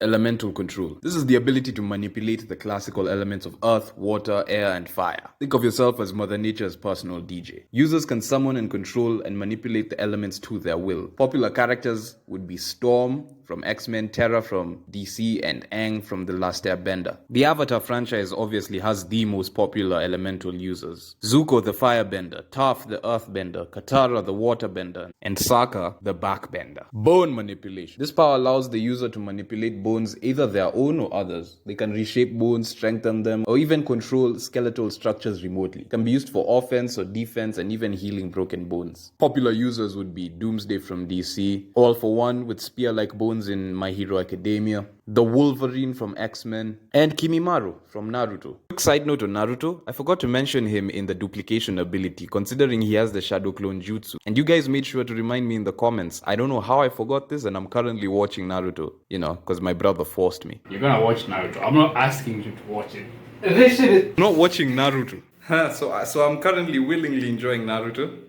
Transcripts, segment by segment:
Elemental control. This is the ability to manipulate the classical elements of earth, water, air, and fire. Think of yourself as Mother Nature's personal DJ. Users can summon and control and manipulate the elements to their will. Popular characters would be Storm from X-Men, Terra from DC, and Aang from The Last Airbender. The Avatar franchise obviously has the most popular elemental users. Zuko the Firebender, Toph the Earthbender, Katara the Waterbender, and Sokka the Backbender. Bone manipulation. This power allows the user to manipulate bones, either their own or others. They can reshape bones, strengthen them, or even control skeletal structures remotely. It can be used for offense or defense and even healing broken bones. Popular users would be Doomsday from DC, All for One with spear-like bones in My Hero Academia, the Wolverine from X-Men, and Kimimaro from Naruto. Quick side note on Naruto, I forgot to mention him in the duplication ability, considering he has the Shadow Clone Jutsu. And you guys made sure to remind me in the comments. I don't know how I forgot this, and I'm currently watching Naruto, because my brother forced me. You're gonna watch Naruto. I'm not asking you to watch it. This shit is... I'm not watching Naruto. So I'm currently willingly enjoying Naruto.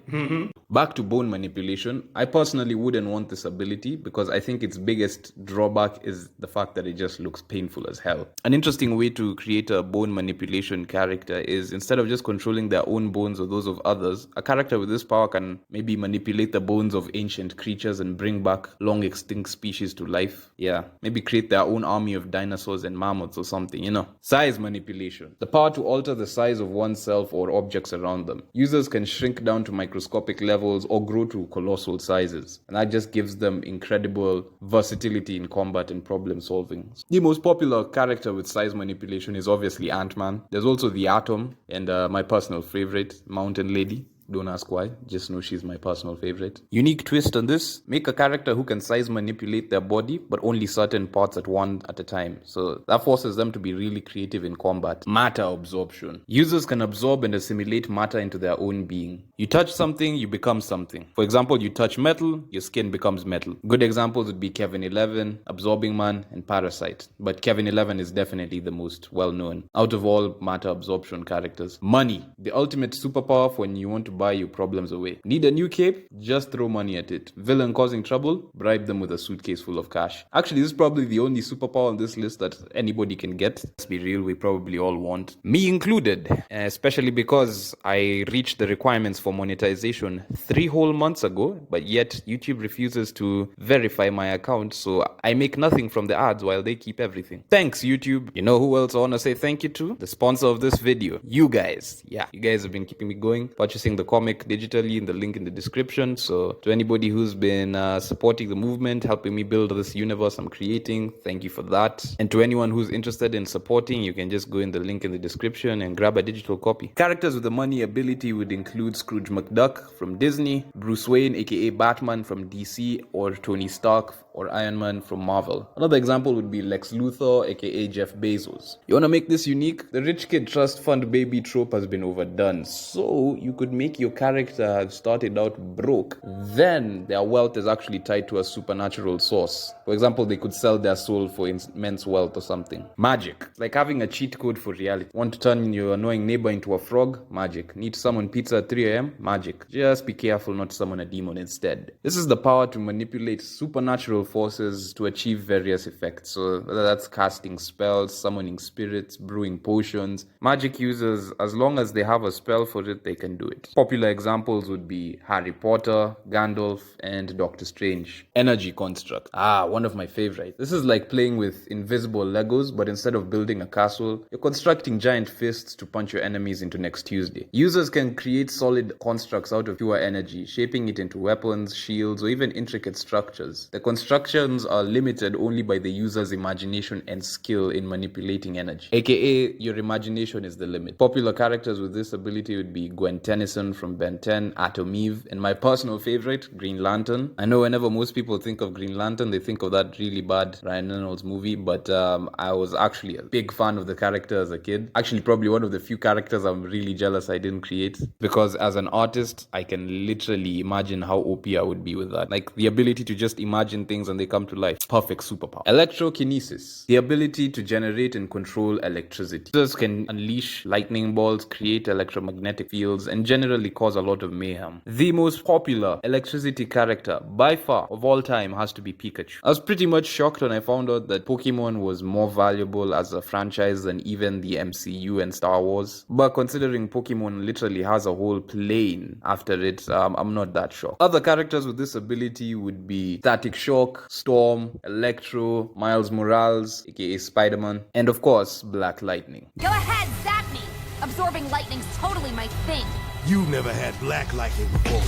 Back to bone manipulation. I personally wouldn't want this ability because I think its biggest drawback is the fact that it just looks painful as hell. An interesting way to create a bone manipulation character is instead of just controlling their own bones or those of others, a character with this power can maybe manipulate the bones of ancient creatures and bring back long extinct species to life. Yeah, maybe create their own army of dinosaurs and mammoths or something, Size manipulation. The power to alter the size of oneself or objects around them. Users can shrink down to microscopic levels or grow to colossal sizes, and that just gives them incredible versatility in combat and problem solving. The most popular character with size manipulation is obviously Ant-Man. There's also the Atom and my personal favorite, Mountain Lady. Don't ask why, just know she's my personal favorite. Unique twist on this, make a character who can size manipulate their body, but only certain parts at a time. So that forces them to be really creative in combat. Matter absorption. Users can absorb and assimilate matter into their own being. You touch something, you become something. For example, you touch metal, your skin becomes metal. Good examples would be Kevin 11, Absorbing Man, and Parasite. But Kevin 11 is definitely the most well-known out of all matter absorption characters. Money. The ultimate superpower for when you want to buy your problems away. Need a new cape? Just throw money at it. Villain causing trouble? Bribe them with a suitcase full of cash. Actually, this is probably the only superpower on this list that anybody can get. Let's be real, we probably all want. Me included. Especially because I reached the requirements for monetization 3 whole months ago, but yet YouTube refuses to verify my account, so I make nothing from the ads while they keep everything. Thanks, YouTube. You know who else I want to say thank you to? The sponsor of this video. You guys. Yeah, you guys have been keeping me going, purchasing the comic digitally in the link in the description. So to anybody who's been supporting the movement, helping me build this universe I'm creating, thank you for that. And to anyone who's interested in supporting, you can just go in the link in the description and grab a digital copy. Characters with the money ability would include Scrooge McDuck from Disney, Bruce Wayne aka Batman from DC, or Tony Stark or Iron Man from Marvel. Another example would be Lex Luthor aka Jeff Bezos. You wanna make this unique? The rich kid trust fund baby trope has been overdone, so you could make your character have started out broke, then their wealth is actually tied to a supernatural source. For example, they could sell their soul for immense wealth or something. Magic. Like having a cheat code for reality. Want to turn your annoying neighbor into a frog? Magic. Need to summon pizza at 3 a.m? Magic. Just be careful not to summon a demon instead. This is the power to manipulate supernatural forces to achieve various effects. So that's casting spells, summoning spirits, brewing potions. Magic users, as long as they have a spell for it, they can do it. Popular examples would be Harry Potter, Gandalf, and Doctor Strange. Energy construct. One of my favorites. This is like playing with invisible Legos, but instead of building a castle, you're constructing giant fists to punch your enemies into next Tuesday. Users can create solid constructs out of pure energy, shaping it into weapons, shields, or even intricate structures. The constructions are limited only by the user's imagination and skill in manipulating energy. AKA, your imagination is the limit. Popular characters with this ability would be Gwen Tennyson from Ben 10, Atom Eve, and my personal favorite, Green Lantern. I know whenever most people think of Green Lantern, they think of that really bad Ryan Reynolds movie, but I was actually a big fan of the character as a kid. Actually, probably one of the few characters I'm really jealous I didn't create, because as an artist, I can literally imagine how OP I would be with that. Like the ability to just imagine things and they come to life. Perfect superpower. Electrokinesis. The ability to generate and control electricity. Users can unleash lightning bolts, create electromagnetic fields, and generally generally cause a lot of mayhem. The most popular electricity character by far of all time has to be Pikachu. I was pretty much shocked when I found out that Pokemon was more valuable as a franchise than even the MCU and Star Wars. But considering Pokemon literally has a whole plane after it, I'm not that shocked. Other characters with this ability would be Static Shock, Storm, Electro, Miles Morales, aka Spider-Man, and of course, Black Lightning. Go ahead, zap me! Absorbing lightning's totally my thing. You never had black lightning before.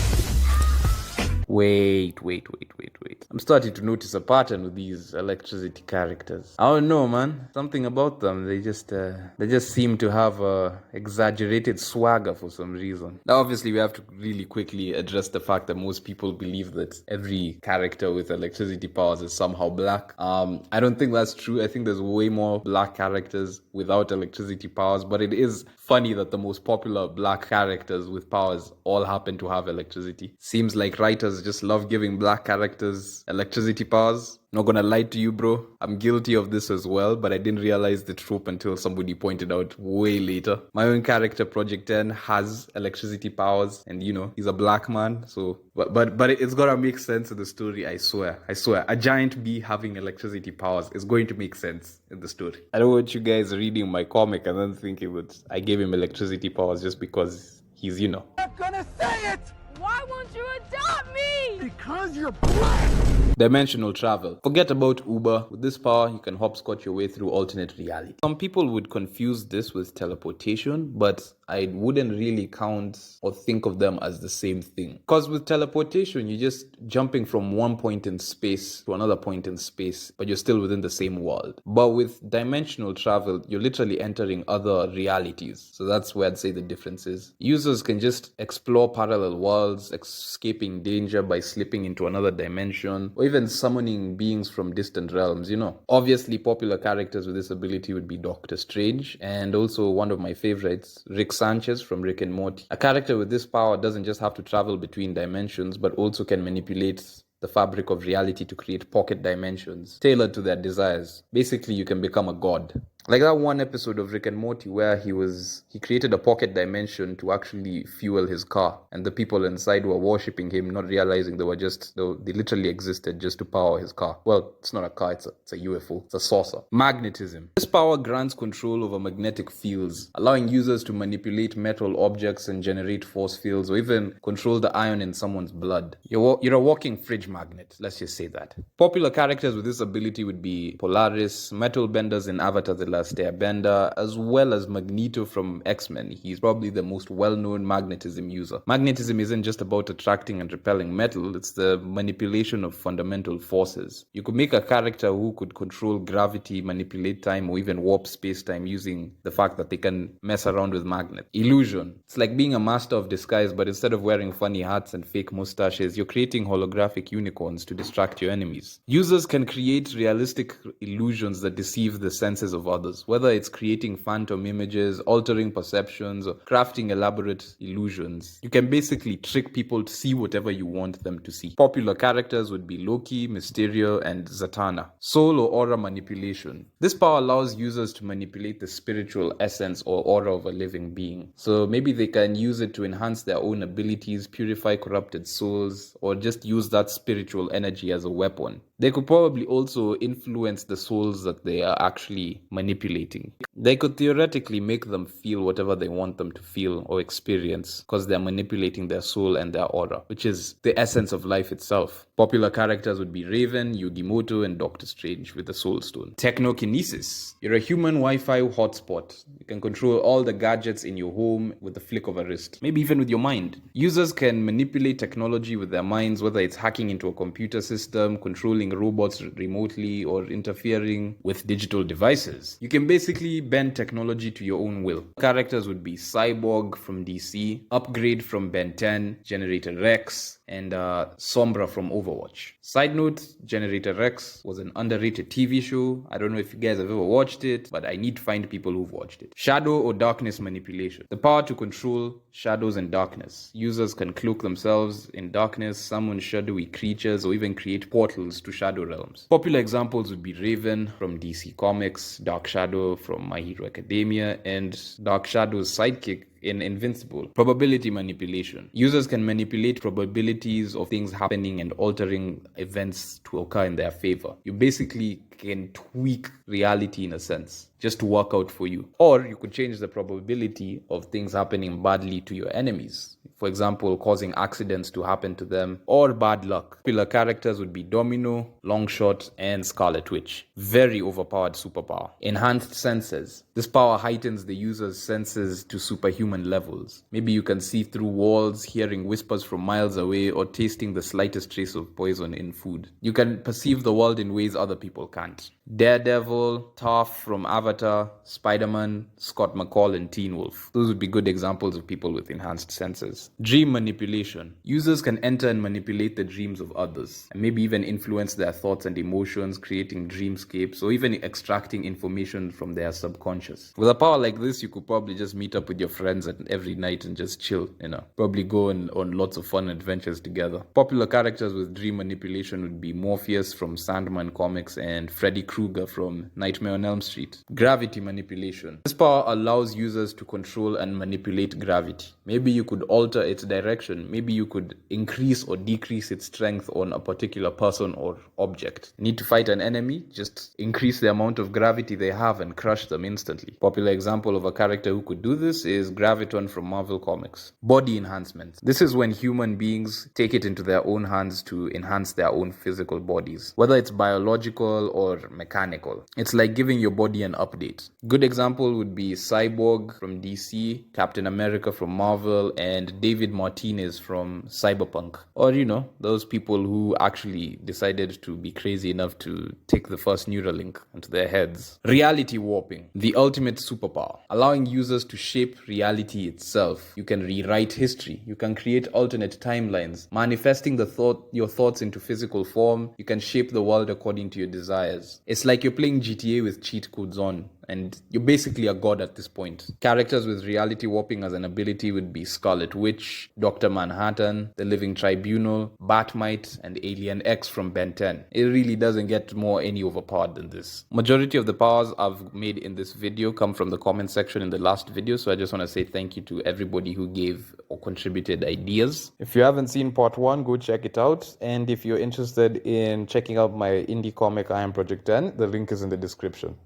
Wait. I'm starting to notice a pattern with these electricity characters. I don't know, man. Something about them, they just seem to have a exaggerated swagger for some reason. Now, obviously, we have to really quickly address the fact that most people believe that every character with electricity powers is somehow black. I don't think that's true. I think there's way more black characters without electricity powers, but it is funny that the most popular black characters with powers all happen to have electricity. Seems like writers just love giving black characters electricity powers. Not gonna lie to you, bro. I'm guilty of this as well, but I didn't realize the trope until somebody pointed out way later. My own character, Project 10, has electricity powers, and he's a black man, so but it's gotta make sense in the story, I swear. A giant bee having electricity powers is going to make sense in the story. I don't want you guys reading my comic and then thinking that I gave him electricity powers just because he's, I'm not gonna say it! Why won't you adopt me? Because you're black! Dimensional travel. Forget about Uber. With this power, you can hopscotch your way through alternate reality. Some people would confuse this with teleportation, but I wouldn't really count or think of them as the same thing. Because with teleportation, you're just jumping from one point in space to another point in space, but you're still within the same world. But with dimensional travel, you're literally entering other realities. So that's where I'd say the difference is. Users can just explore parallel worlds, escaping danger by slipping into another dimension, or even summoning beings from distant realms, Obviously, popular characters with this ability would be Doctor Strange, and also one of my favorites, Rick Sanchez from Rick and Morty. A character with this power doesn't just have to travel between dimensions, but also can manipulate the fabric of reality to create pocket dimensions tailored to their desires. Basically, you can become a god. Like that one episode of Rick and Morty where he created a pocket dimension to actually fuel his car, and the people inside were worshipping him, not realizing they literally existed just to power his car. Well, it's not a car, it's a UFO, it's a saucer. Magnetism. This power grants control over magnetic fields, allowing users to manipulate metal objects and generate force fields, or even control the iron in someone's blood. You're a walking fridge magnet, let's just say that. Popular characters with this ability would be Polaris, metal benders in Avatar The Last Airbender, as well as Magneto from X-Men. He's probably the most well-known magnetism user. Magnetism isn't just about attracting and repelling metal, it's the manipulation of fundamental forces. You could make a character who could control gravity, manipulate time, or even warp space-time using the fact that they can mess around with magnets. Illusion. It's like being a master of disguise, but instead of wearing funny hats and fake mustaches, you're creating holographic unicorns to distract your enemies. Users can create realistic illusions that deceive the senses of others, whether it's creating phantom images, altering perceptions, or crafting elaborate illusions. You can basically trick people to see whatever you want them to see. Popular characters would be Loki, Mysterio, and Zatanna. Soul or aura manipulation. This power allows users to manipulate the spiritual essence or aura of a living being. So maybe they can use it to enhance their own abilities, purify corrupted souls, or just use that spiritual energy as a weapon. They could probably also influence the souls that they are actually manipulating. They could theoretically make them feel whatever they want them to feel or experience because they're manipulating their soul and their aura, which is the essence of life itself. Popular characters would be Raven, Yugimoto, and Doctor Strange with the Soul Stone. Technokinesis. You're a human Wi-Fi hotspot. You can control all the gadgets in your home with the flick of a wrist, maybe even with your mind. Users can manipulate technology with their minds, whether it's hacking into a computer system, controlling robots remotely, or interfering with digital devices. You can basically bend technology to your own will. Characters would be Cyborg from DC, Upgrade from Ben 10, Generator Rex, and Sombra from Overwatch. Side note, Generator Rex was an underrated TV show. I don't know if you guys have ever watched it, but I need to find people who've watched it. Shadow or darkness manipulation. The power to control shadows and darkness. Users can cloak themselves in darkness, summon shadowy creatures, or even create portals to shadow realms. Popular examples would be Raven from DC Comics, Dark Shadow from My Hero Academia, and Dark Shadow's sidekick in Invincible. Probability manipulation. Users can manipulate probabilities of things happening and altering events to occur in their favor. You basically can tweak reality in a sense, just to work out for you. Or you could change the probability of things happening badly to your enemies. For example, causing accidents to happen to them, or bad luck. Popular characters would be Domino, Longshot, and Scarlet Witch. Very overpowered superpower. Enhanced senses. This power heightens the user's senses to superhuman levels. Maybe you can see through walls, hearing whispers from miles away, or tasting the slightest trace of poison in food. You can perceive the world in ways other people can't. Daredevil, Toph from Avatar, Spider-Man, Scott McCall, and Teen Wolf. Those would be good examples of people with enhanced senses. Dream manipulation. Users can enter and manipulate the dreams of others, and maybe even influence their thoughts and emotions, creating dreamscapes, or even extracting information from their subconscious. With a power like this, you could probably just meet up with your friends every night and just chill, Probably go on lots of fun adventures together. Popular characters with dream manipulation would be Morpheus from Sandman comics and Freddy Krueger from Nightmare on Elm Street. Gravity manipulation. This power allows users to control and manipulate gravity. Maybe you could alter its direction. Maybe you could increase or decrease its strength on a particular person or object. Need to fight an enemy? Just increase the amount of gravity they have and crush them instantly. Popular example of a character who could do this is Graviton from Marvel Comics. Body enhancement. This is when human beings take it into their own hands to enhance their own physical bodies, whether it's biological or mechanical. It's like giving your body an update. Good example would be Cyborg from DC, Captain America from Marvel, and David Martinez from Cyberpunk. Or, those people who actually decided to be crazy enough to take the first Neuralink into their heads. Reality warping, the ultimate superpower, allowing users to shape reality itself. You can rewrite history. You can create alternate timelines, manifesting your thoughts into physical form. You can shape the world according to your desires. It's like you're playing GTA with cheat codes on, and you're basically a god at this point. Characters with reality warping as an ability would be Scarlet Witch, Dr. Manhattan, The Living Tribunal, Batmite, and Alien X from Ben 10. It really doesn't get any overpowered than this. Majority of the powers I've made in this video come from the comment section in the last video, so I just want to say thank you to everybody who gave or contributed ideas. If you haven't seen part 1, go check it out. And if you're interested in checking out my indie comic I Am Project 10, the link is in the description.